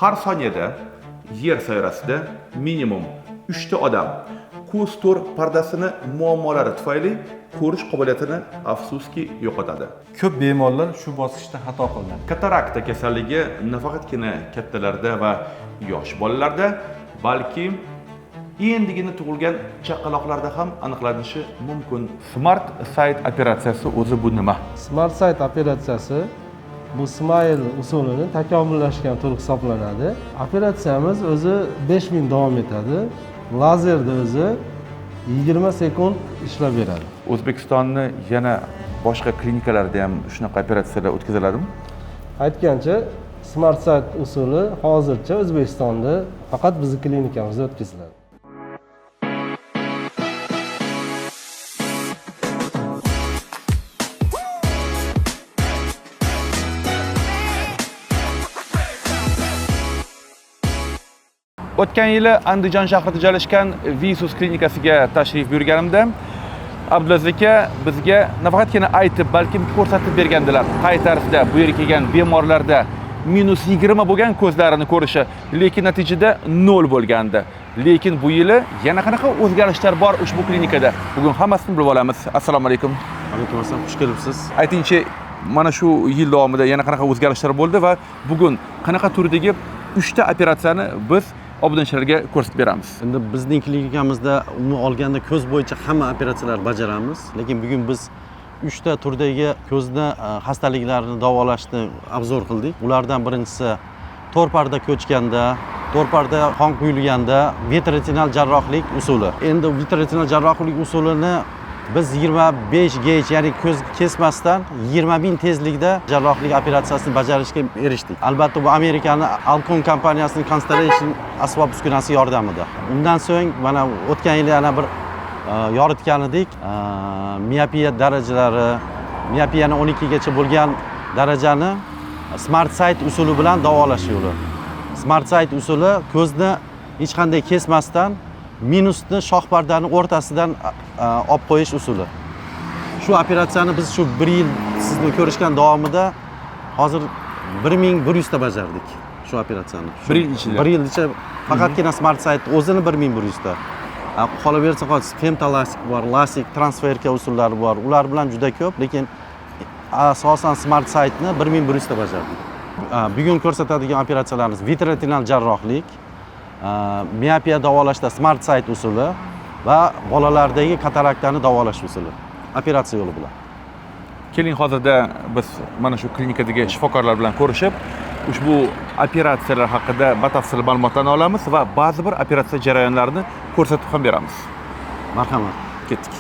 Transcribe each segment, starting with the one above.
har soniyada yer sayyorasida minimum 3 ta odam ko'z to'r pardasini muammolari tufayli ko'rish qobiliyatini afsuski yo'qotadi. Ko'p bemorlar shu bosqichda xato qiladi. Katarakta kasalligi nafaqatgina kattalarda va yosh bolalarda, balki endigina tug'ilgan chaqaloqlarda ham aniqlanishi mumkin. Smart Sight operatsiyasi o'zi bu nima? Smart Sight operatsiyasi bu Smile usulini takomillashgan tur hisoblanadi. Operatsiyamiz o'zi 5 min davom etadi. Lazerda o'zi 20 sekund ishlab beradi. O'zbekistonni yana boshqa klinikalarda ham shunaqa operatsiyalar o'tkaziladimi? Aytgancha, Smart Sight usuli hozircha O'zbekistonda faqat bizning klinikamizda o'tkaziladi. O'tgan yili Andijon shahrida joylashgan Visus klinikasiga tashrif buyurganimda Abdulaziz aka bizga nafaqatgina aytib, balkim ko'rsatib bergandilar. Qay tarzda bu yerga kelgan bemorlarda -20 bo'lgan ko'zlarini ko'rishi, lekin natijada 0 bo'lgandi. Lekin bu yili yana qanaqa o'zgarishlar bor ushbu klinikada? Bugun hammasini bilib olamiz. Assalomu alaykum. Alaykum assalom, xush kelibsiz. Aytingchi, mana shu yil davomida yana qanaqa o'zgarishlar bo'ldi va bugun qanaqa turdagi 3 ta operatsiyani biz obunachilarga ko'rsatib beramiz. Endi bizning klinikamizda umuman olganda ko'z bo'yicha hamma operatsiyalar bajaramiz, lekin bugun biz 3 ta turdagi ko'zni xastaliklarini davolashni obzor qildik. Ulardan birinchisi to'rparda ko'chganda, to'rparda qon quyilganda vitretinal jarrohlik usuli. Endi vitretinal jarrohlik usulini biz 25 gauge, ya'ni ko'z kesmasdan 20 ming tezlikda jarrohlik operatsiyasini bajarishga erishdik. Albatta bu Amerikaning Alcon kompaniyasining Constellation asbob uskunasi yordamida. Undan so'ng mana o'tgan yil yana bir yoritgan edik. Miopiya darajalari, miopiyani 12 gacha bo'lgan darajani Smart Sight usuli bilan davolash yo'li. Smart Sight usuli ko'zni hech qanday kesmasdan minusni shoh pardani o'rtasidan olib qo'yish usuli. Shu operatsiyani biz shu 1 yil sizni ko'rishgan davomida hozir 1100 ta bajardik shu operatsiyani. 1 yil ichida. 1 yil ichida faqatgina Smart Sight o'zini 1100 ta. Qolaversa hozir femtolastik bor, lasik, transferka usullari bor. Ular bilan juda ko'p, lekin asosan Smart Sightni 1100 ta bajardik. Bugun ko'rsatadigan operatsiyalarimiz vitretinal jarrohlik, miopiya davolashda Smart Sight usuli va bolalardagi kataraktani davolash usuli. Operatsiya yo'li bilan. Keling, hozirda biz mana shu klinikadagi shifokorlar bilan ko'rishib, ushbu operatsiyalar haqida batafsil ma'lumotlarni olamiz va ba'zi bir operatsiya jarayonlarini ko'rsatib ham beramiz. Marhamat. Ketdik.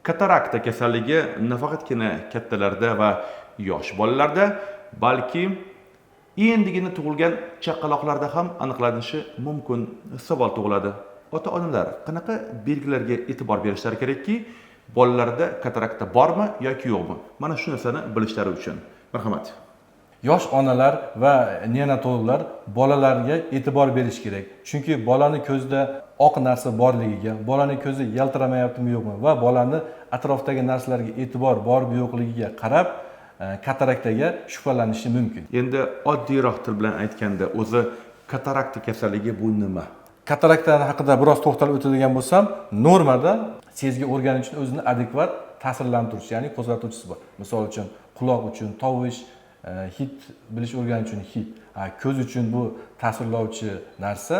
Katarakta kasalligi nafaqatgina kattalarda va yosh bolalarda, balki endigina tug'ilgan chaqaloqlarda ham aniqlanishi mumkin. Savol tug'iladi. Ota-onalar qanaqa belgilarga e'tibor berishlari kerakki, bolalarda katarakta bormi yoki yo'qmi? Mana shu narsani bilishlari uchun. Marhamat. Yosh onalar va neonatologlar bolalarga e'tibor berish kerak. Chunki bolani ko'zda oq narsa borligiga, bolani ko'zi yaltiramayaptimi yo'qmi va bolani atrofdagi narsalarga e'tibor bormi yo'qligiga qarab kataraktaga shubhalanishi mumkin. Endi oddiyroq til bilan aytganda, o'zi katarakta kasalligi bu nima? Katarakta haqida biroz to'xtalib o'tadigan bo'lsam, normada sezgi organi uchun o'zini adekvat ta'sirlantiruvchi, ya'ni qo'zg'atuvchisi bor. Misol uchun quloq uchun tovush, hid bilish organi uchun hid, ko'z uchun bu ta'sirlovchi narsa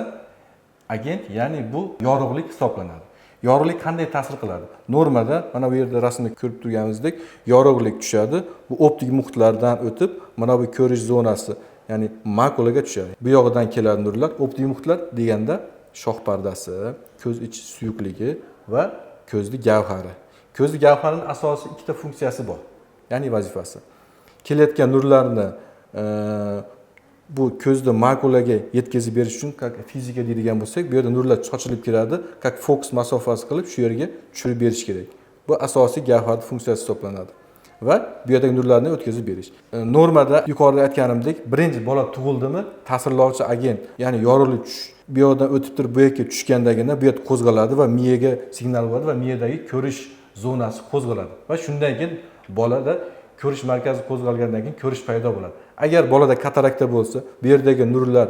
agent, ya'ni bu yorug'lik hisoblanadi. Yorug'lik qanday ta'sir qiladi? Normada mana bu yerda rasmda ko'rib turganimizdek yorug'lik tushadi. Bu optik muhitlardan o'tib, mana bu ko'rish zonasi, ya'ni makulaga tushadi. Bu yog'idan keladi nurlar. Optik muhitlar deganda shoh pardasi, ko'z ichi suyuqligi va ko'zni gavhari. Ko'zni gavharining asosiy ikkita funksiyasi bor. Ya'ni vazifasi. Kelayotgan nurlarni bu ko'zni makulaga yetkazib berish uchun fizika deydigan bo'lsak, bu yerda nurlar sochilib kiradi, fokus masofasi qilib shu yerga tushirib berish kerak. Bu asosiy gavhar funksiyasi hisoblanadi va bu yerdagi nurlarni o'tkazib berish. Normada yuqorida aytganimdek, birinchi bola tug'ildimi, ta'sirlovchi agent, ya'ni yorug'lik bu yoqdan o'tib turib bu yerga tushgandagina bu yer qo'zg'aladi va miyaga signal bo'ladi va miyadagi ko'rish zonasi qo'zg'aladi va shundan keyin bolada ko'rish markazi qo'zg'algandan keyin ko'rish paydo bo'ladi. agar bolada katarakta bo'lsa bu yerdagi nurlar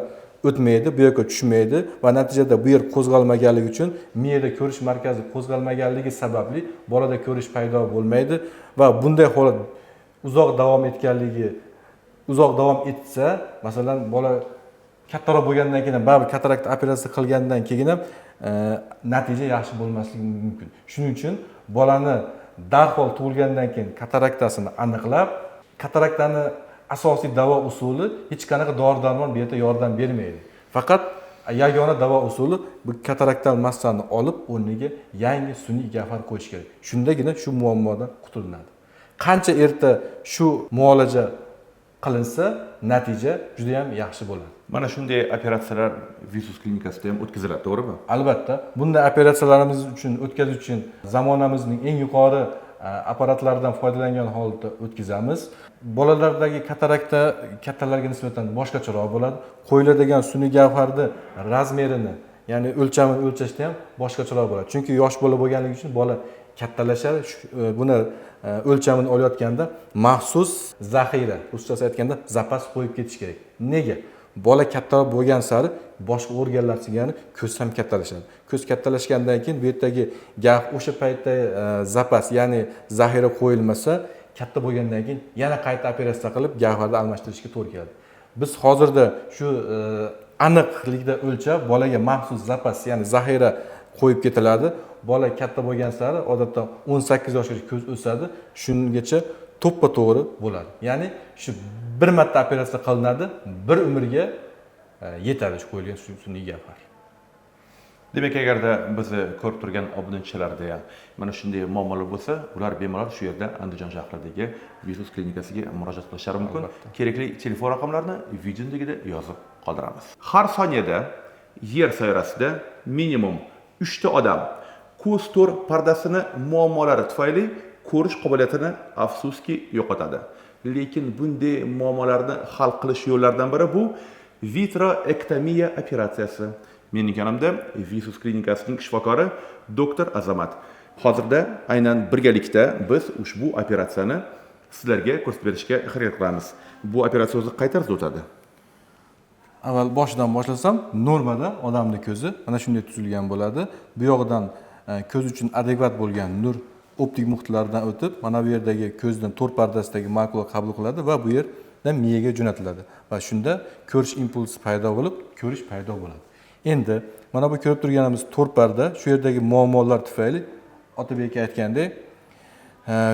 o'tmaydi, bu yoqqa tushmaydi va natijada bu yer qo'zg'almaganligi uchun miyada ko'rish markazi qo'zg'almaganligi sababli bolada ko'rish paydo bo'lmaydi va bunday holat uzoq davom etsa, masalan bola kattaroq bo'lgandan keyin baribir katarakt operatsiya qilgandan keyin ham natija yaxshi bo'lmasligi mumkin. Shuning uchun bolani darhol tug'ilgandan keyin kataraktasini aniqlab, kataraktani asosiy davo usuli hech qanaqa dori-darmon bu yerda yordam bermaydi. Faqat yagona davo usuli bu kataraktal massani olib, o'rniga yangi sun'iy gavhar qo'yish kerak. Shundagina shu muammodan qutulinadi. Qancha erta shu muolaja qilinsa, natija juda ham yaxshi bo'ladi. Mana shunday operatsiyalar Visus klinikasida ham o'tkaziladi, to'g'rimi? Albatta, bunday operatsiyalarimiz uchun o'tkazish uchun zamonamizning eng yuqori apparatlardan foydalangan holda o'tkazamiz. Bolalardagi katarakta kattalarga nisbatan boshqacharoq bo'ladi. Qo'yiladigan sun'iy gavharni razmerini, ya'ni o'lchamini o'lchashda ham boshqacharoq bo'ladi. Chunki yosh bola bo'lganligi uchun bola kattalashadi. Buni o'lchamini olayotganda maxsus zaxira, ruschasi aytganda zapas qo'yib ketish kerak. Nega? Bola kattaroq bo'lgan sari boshqa organlar singari ko'z ham kattalashadi. Ko'z kattalashgandan keyin bu yerdagi gap o'sha paytda zapas, ya'ni zaxira qo'yilmasa, katta bo'lgandan keyin yana qayta operatsiya qilib gavharni almashtirishga to'g'ri keladi. Biz hozirda shu aniqlikda o'lchab bolaga maxsus zapas, ya'ni zaxira qo'yib ketiladi. Bola katta bo'lgan sari odatda 18 yoshgacha ko'z o'sadi, shungacha to'ppa-to'g'ri bo'ladi. Ya'ni shu bir marta operatsiya qilinadi, bir umrga yetadi shu qo'yilgan sun'iy gavhar. Demak, agarda bizni ko'rib turgan obunachilarda ham mana shunday muammolar bo'lsa, ular bemalol shu yerda Andijon shahridagi Visus klinikasiga murojaat qilishlari mumkin. Kerakli telefon raqamlarini videodagida yozib qoldiramiz. Har soniyada yer sayyorasida minimum 3 ta odam ko'z to'r pardasini muammolari tufayli ko'rish qobiliyatini afsuski yo'qotadi. Lekin bunday muammolarni hal qilish yo'llaridan biri bu vitroektomiya operatsiyasi. Mening yonimda Visus klinikasining shifokori doktor Azamat. Hozirda aynan birgalikda biz ushbu operatsiyani sizlarga ko'rsatib berishga harakat qilamiz. Bu operatsiya o'zi qay tarzda o'tadi? Avval boshidan boshlasam, normada odamning ko'zi mana shunday tuzilgan bo'ladi. Bu yoqdan ko'z uchun adekvat bo'lgan nur optik muhitlardan o'tib, mana bu yerdagi ko'zning to'r pardasidagi makula qabul qiladi va bu yerdan miyaga jo'natiladi. Va shunda ko'rish impulsi paydo bo'lib, ko'rish paydo bo'ladi. Endi mana bu ko'rib turganimiz to'r parda shu yerdagi muammolar tufayli Otabek aytgandek,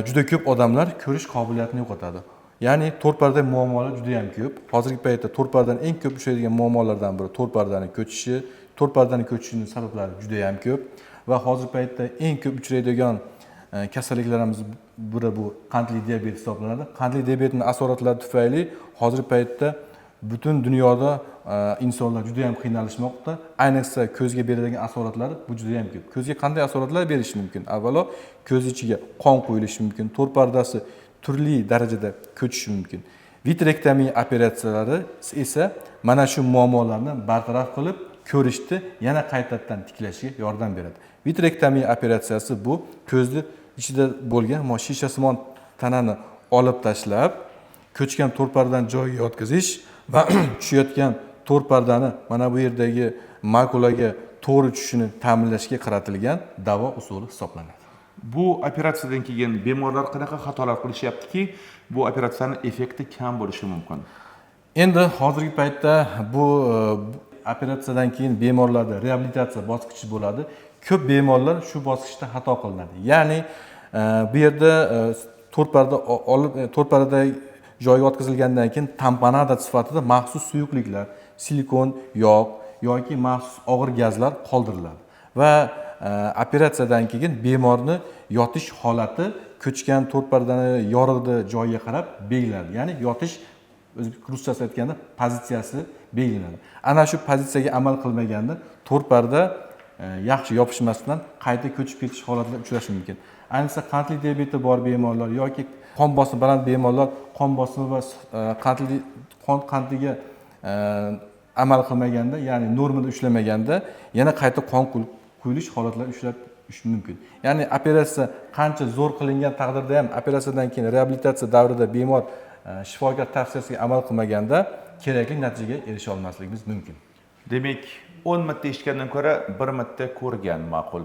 juda ko'p odamlar ko'rish qobiliyatini yo'qotadi. Ya'ni to'r parda muammolar juda ham ko'p. Hozirgi paytda to'r pardaning eng ko'p uchraydigan muammolardan biri to'r pardaning ko'chishi. To'r pardaning ko'chishining sabablari juda ham ko'p va hozirgi paytda eng ko'p uchraydigan kasalliklarimiz biri bu qandli diabet hisoblanadi. Qandli diabetning asoratlari tufayli hozirgi paytda butun dunyoda insonlar juda ham qiynalishmoqda. Ayniqsa ko'zga beriladigan asoratlari bu juda ham ko'p. Ko'zga qanday asoratlar berishi mumkin? Avvalo, ko'z ichiga qon quyilishi mumkin. To'r pardasi turli darajada ko'chishi mumkin. Vitrektomiya operatsiyalari esa mana shu muammolarni bartaraf qilib, ko'rishni yana qaytadan tiklashga yordam beradi. Vitrektomiya operatsiyasi bu ko'zni ichida bo'lgan shishasimon tanani olib tashlab, ko'chgan to'r pardani joyiga yotqizish va tushayotgan to'r pardani mana bu yerdagi makulaga to'g'ri tushishini ta'minlashga qaratilgan davo usuli hisoblanadi. Bu operatsiyadan keyin bemorlar qanaqa xatolar qilishyaptiki, bu operatsiyaning effekti kam bo'lishi mumkin? Endi hozirgi paytda bu operatsiyadan keyin bemorlarda reabilitatsiya bosqichi bo'ladi. Ko'p bemorlar shu bosqichda xato qilinadi. Ya'ni bu yerda to'r parda joyiga o'tkazilgandan keyin tamponada sifatida maxsus suyuqliklar, silikon, yog' yoki maxsus og'ir gazlar qoldiriladi. Va operatsiyadan keyin bemorni yotish holati ko'chgan to'r pardani yorug'di joyiga qarab belgilanadi. Ya'ni yotish ruschasi aytganda pozitsiyasi belgilanadi. Ana shu pozitsiyaga amal qilmaganda to'r parda yaxshi yopishmasdan qayta ko'chib ketish holatlari uchrashi mumkin. Ayniqsa qandli diabeti bor bemorlar yoki qon bosimi baland bemorlar qon bosimi va qon qantiga amal qilmaganda, ya'ni normada ushlamaganda yana qayta qon quyilish holatlari uchrashi mumkin. Ya'ni operatsiya qancha zo'r qilingan taqdirda ham operatsiyadan keyin reabilitatsiya davrida bemor shifokor tavsiyasiga amal qilmaganda kerakli natijaga erisha olmasligimiz mumkin. Demak, 10 marta eshitgandan ko'ra 1 marta ko'rgan ma'qul.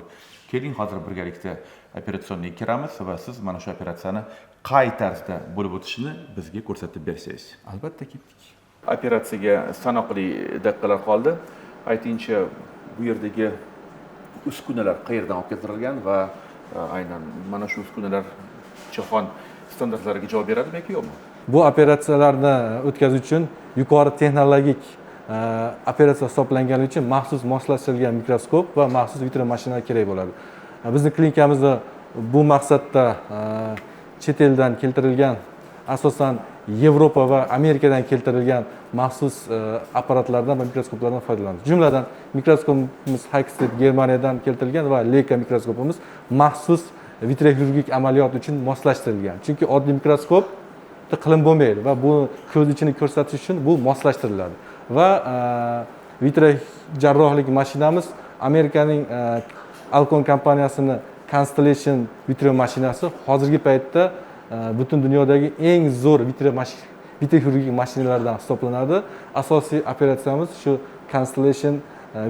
Keling, hozir birgalikda operatsiyonga kiramiz va siz mana shu operatsiyani qay tarzda bo'lib o'tishini bizga ko'rsatib bersangiz. Albatta ketdik. Operatsiyaga sanoqli daqiqalar qoldi. Aytingchi, bu yerdagi uskunalar qayerdan olib keltirilgan va aynan mana shu uskunalar jahon standartlariga javob beradimi yoki yo'qmi? Bu operatsiyalarni o'tkazish uchun yuqori texnologik operatsiya hisoblangani uchun maxsus moslashtirilgan mikroskop va maxsus vitro mashinalar kerak bo'ladi. Bizning klinikamizda bu maqsadda chet eldan keltirilgan, asosan Yevropa va Amerikadan keltirilgan maxsus apparatlardan va mikroskoplardan foydalanamiz. Jumladan mikroskopimiz Hexet Germaniyadan keltirilgan va Leica mikroskopimiz maxsus vitroxirurgik amaliyot uchun moslashtirilgan. Chunki oddiy mikroskop qilin bo'lmaydi va bu ko'z ichini ko'rsatish uchun bu moslashtiriladi. Va vitrojarrohlik mashinamiz Amerikaning Alcon kompaniyasining Constellation vitro mashinasi hozirgi paytda butun dunyodagi eng zo'r vitroxirurgik mashinalardan hisoblanadi. Asosiy operatsiyamiz shu Constellation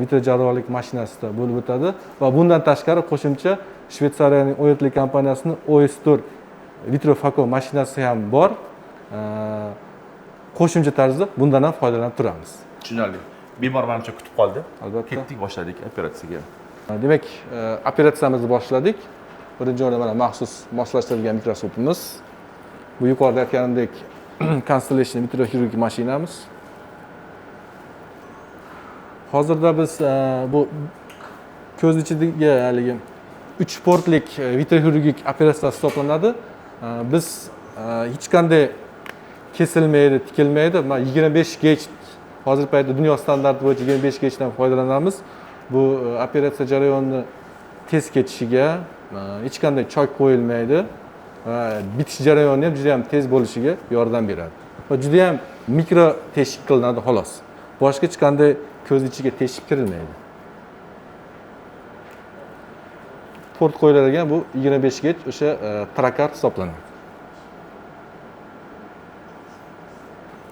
vitrojarrohlik mashinasida bo'lib o'tadi va bundan tashqari qo'shimcha Shveysariyaning Oertli kompaniyasining OS4 vitrofako mashinasi ham bor. Qo'shimcha tarzda bundan ham foydalanib turamiz. Tushunarli. Bemor menimcha kutib qoldi. Albatta. Ketdik, boshladik operatsiyaga. Demak, operatsiyamizni boshladik. Birinchi o'rinda mana maxsus moslashtirilgan mikroskopimiz. Bu yuqorida aytganimdek Constellation vitroxirurgik mashinamiz. Hozirda biz bu ko'z ichidagi haligi 3 portlik vitroxirurgik operatsiya hisoblanadi. Biz hech qanday kesilmaydi, tikilmaydi. 25 gauge hozirgi paytda dunyo standarti bo'yicha 25 gaugedan foydalanamiz. Bu operatsiya jarayonini tez ketishiga, hech qanday chok qo'yilmaydi va bitish jarayoni ham juda ham tez bo'lishiga yordam beradi. Va juda ham mikro teshik qilinadi xolos. Boshqa hech qanday ko'z ichiga teshib kirilmaydi. Port qo'yiladigan bu 25 gauge o'sha trakar hisoblanadi.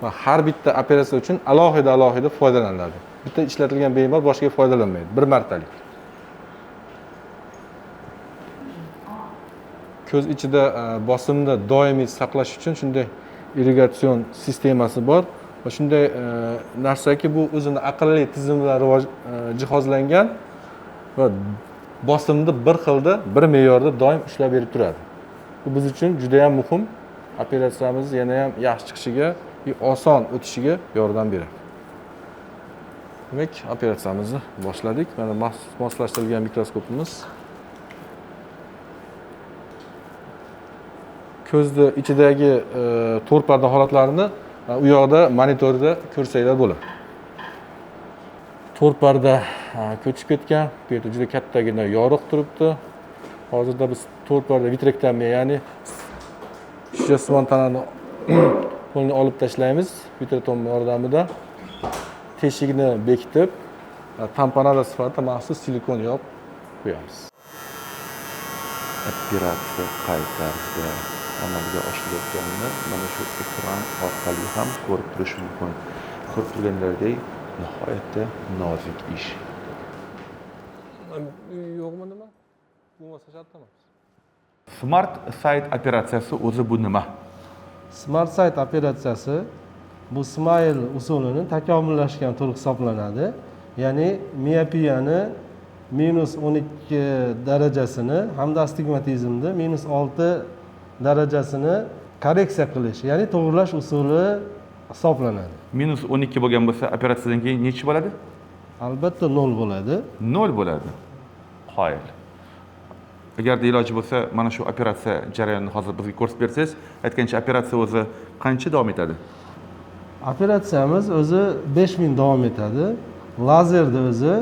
Va har bitta operatsiya uchun alohida foydalaniladi. Bitta ishlatilgan bemor boshqa foydalanmaydi. Bir martalik. Ko'z ichida bosimni doimiy saqlash uchun shunday irrigatsion sistemasi bor va shunday narsaki bu o'zini aqlli tizim bilan jihozlangan va bosimni bir xilda, bir me'yorda doim ushlab berib turadi. Bu biz uchun juda ham muhim. Operatsiyamiz yana ham yaxshi chiqishiga, oson o'tishiga yordam beradi. Demak, operatsiyamizni boshladik. Mana moslashtirilgan mikroskopimiz. Ko'zni ichidagi to'r parda holatlarini u yoqda monitorda ko'rsanglar bo'ladi. To'r parda ko'chib ketgan, bu yerda juda kattagina yoriq turibdi. Hozirda biz to'r parda vitrektomiya, ya'ni shishasmon tanani qo'lni olib tashlaymiz vitrotom yordamida. Teshikni bekitib, tamponada sifatida maxsus silikon yopib qo'yamiz. Operatsiya qay tarzda amalga oshirilayotganini mana shu ekran orqali ham ko'rib turish mumkin. Ko'rib turganlaridek nihoyatda nozik ish. Yo'qmi nima? Bo'lmasa shart emas. Smart Sight operatsiyasi o'zi bu nima? Smart Sight operatsiyasi bu Smile usulini takomillashgan tur hisoblanadi. Ya'ni miopiyani -12 darajasini hamda astigmatizmni -6 darajasini korreksiya qilish, ya'ni to'g'rilash usuli hisoblanadi. -12 bo'lgan bo'lsa, operatsiyadan keyin nechi bo'ladi? Albatta 0 bo'ladi. 0 bo'ladi. Qoyil. Agarda iloji bo'lsa, mana shu operatsiya jarayonini hozir bizga ko'rsatib bersangiz, aytgancha operatsiya o'zi qancha davom etadi? Operatsiyamiz o'zi 5 min davom etadi. Lazerda o'zi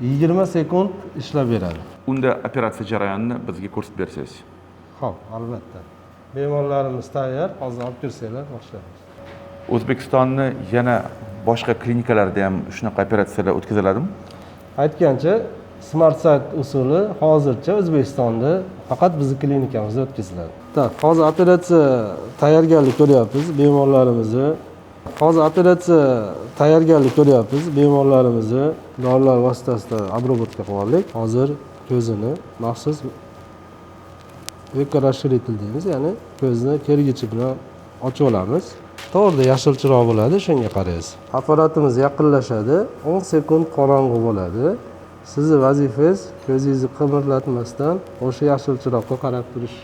20 sekund ishlab beradi. Unda operatsiya jarayonini bizga ko'rsatib bersangiz. Xo'p, albatta. Bemorlarimiz tayyor. Hozir olib kirsanglar boshlaymiz. O'zbekistonning yana boshqa klinikalarida ham shunaqa operatsiyalar o'tkaziladimi? Aytgancha, Smart Site usuli hozircha O'zbekistonda faqat bizning klinikamizda o'tkaziladi. Tak, hozir operatsiya tayyorgarlik ko'ryapmiz bemorlarimizni. Dorilar vositasida obrobotka qilib oldik. Hozir ko'zini maxsus расширитель deymiz, ya'ni ko'zni kergichi bilan ochib olamiz. To'g'rida yashil chiroq bo'ladi, shunga qaraysiz. Apparatimiz yaqinlashadi, 10 sekund qorong'u bo'ladi. Sizning vazifangiz ko'zingizni qimirlatmasdan o'sha yashil chiroqqa qarab turish.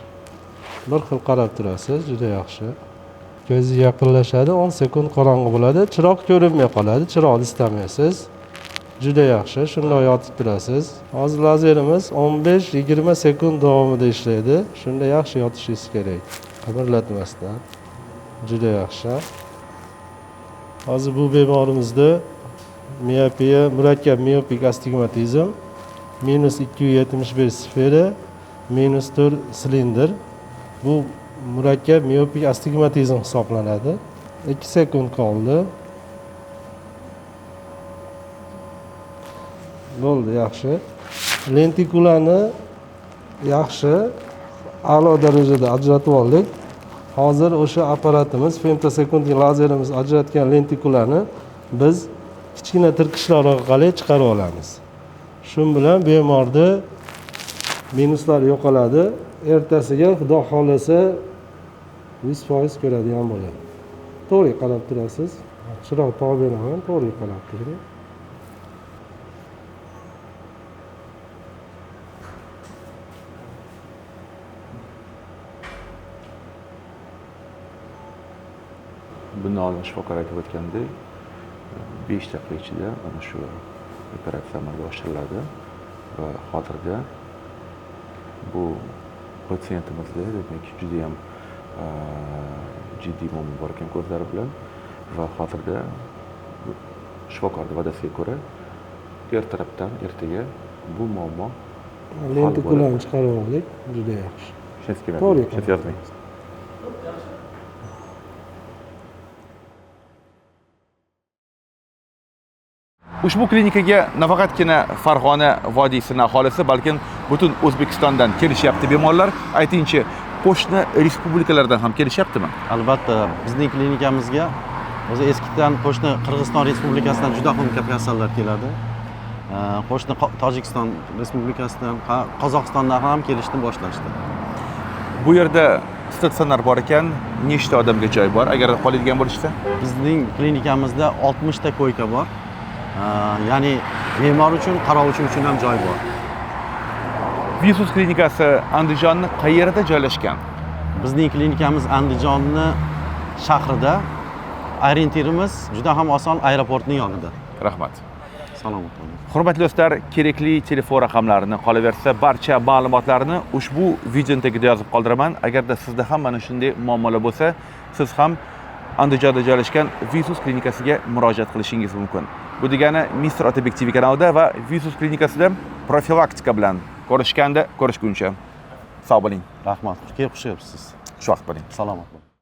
Bir xil qarab turasiz, juda yaxshi. Ko'zingiz yaqinlashadi, 10 sekund qorong'u bo'ladi, chiroq ko'rinmay qoladi, chiroqni istamaysiz. Juda yaxshi, shunday yotib turasiz. Hozir lazerimiz 15-20 sekund davomida ishlaydi. Shunda yaxshi yotishingiz kerak. Qimirlatmasdan. Juda yaxshi. Hozir bu bemorimizda miopiya, murakkab miopik astigmatizm, -275 sfera, -4 silindr. Bu murakkab miopik astigmatizm hisoblanadi. 2 sekund qoldi. Bo'ldi, yaxshi. Lentikulani yaxshi, a'lo darajada ajratib oldik. Hozir o'sha apparatimiz, femtosekundlik lazerimiz ajratgan lentikulani biz kichkina tirqishlar orqali chiqarib olamiz. Shu bilan bemorda minuslar yo'qoladi. Ertasiga xudo xolasa 100% ko'radigan bo'ladi. To'g'ri qarab turasiz. Chiroq tog'ib beraman, to'g'ri qarab turing. Bundan oldin shifokor aytib o'tgandek, 5 daqiqa ichida mana shu operatsiya amalga oshiriladi va hozirda bu patsientimizda demak juda ham jiddiy muammo bor ekan ko'zlari bilan va hozirda shifokorning va'dasiga ko'ra ertalabdan ertaga bu muammo Lentikularni chiqarib oldik, juda yaxshi. To'g'ri. Yozmang. Ushbu klinikaga nafaqatgina Farg'ona vodiysini aholisi, balkim butun O'zbekistondan kelishyapti bemorlar. Aytingchi, qo'shni respublikalardan ham kelishyaptimi? Albatta, bizning klinikamizga o'zi eskidan qo'shni Qirg'iziston Respublikasidan juda ko'p kasallar keladi. Qo'shni Tojikiston Respublikasidan, Qozog'istondan ham kelishni boshlashdi. Bu yerda statsionar bor ekan, nechta odamga joy bor agar qoladigan bo'lishsa? Bizning klinikamizda 60 ta koyka bor. Ya'ni bemor uchun, qarovchi uchun ham joy bor. Visus klinikasi Andijonning qayerida joylashgan? Bizning klinikamiz Andijonning shahrida. Orientirimiz juda ham oson, aeroportning yonida. Rahmat. Salomat bo'ling. Hurmatli do'stlar, kerakli telefon raqamlarini, qolaversa barcha ma'lumotlarni ushbu video tagida yozib qoldiraman. Agarda sizda ham mana shunday muammolar bo'lsa, siz ham Andijonda joylashgan Visus klinikasiga murojaat qilishingiz mumkin. Bu degani Mr. Otabek TV kanalida va Visus klinikasida profilaktika bilan ko'rishganda ko'rishguncha. Sog' bo'ling. Rahmat. Xushkayf xushayapsiz. Shu vaqt bo'ling. Salomat bo'ling.